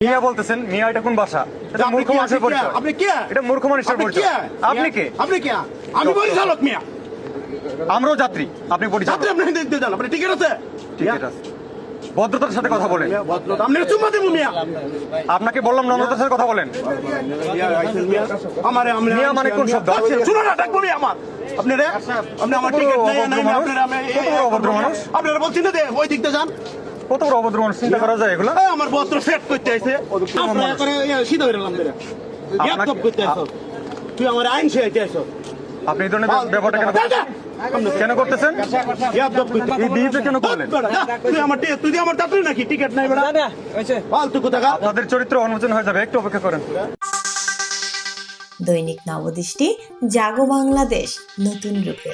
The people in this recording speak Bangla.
মিয়া বলতেছেন, মিয়া এটা কোন ভাষা? এটা মূর্খ মানুষের পরিচয়। আপনি কে? এটা মূর্খ মানুষের পরিচয়। আপনি কে? আপনি কে? আমি পরিচালক মিয়া। আমরাও যাত্রী, আপনি পরিচালক। যাত্রী আপনি দেখতে যান, আপনি টিকিট আছে? টিকিট আছে। ভদ্রতার সাথে কথা বলেন। ভদ্রতা আপনি চুম্মা দেবো মিয়া। আপনাকে বললাম নম্রতার সাথে কথা বলেন। আমারে আমরা মিয়া মানে কোন শব্দ? শুনো না, ডাকবো মিয়া আমার। আপনি রে আপনি আমার টিকিট নাই নাই আপনারা আমি কত বড় অভদ্র মানুষ। আপনারা বলছেন না যে ওই দিকতে যান। কত বড় অভদ্র মানুষ, চিন্তা করা যায় এগুলা? এই আমার বস্ত্র সেট করতে আইছে। আপনারা করে সিধা হয়ে গেলাম মেরে। গ্যাপ করতে আইছো। তুই আমার আইন শেখাইতে আইছো। আপনি এই ধরনের ব্যাপারটা কেন করতেছেন? কেন করতেছেন? এই বিহেভিয়ার কেন করলেন? তুই আমার চাকরি নাকি টিকিট নাই বেড়া ফালতু কথা। আপনাদের চরিত্র উন্মোচন হয়ে যাবে, একটু অপেক্ষা করেন। দৈনিক নবদৃষ্টি, জাগো বাংলাদেশ নতুন রূপে।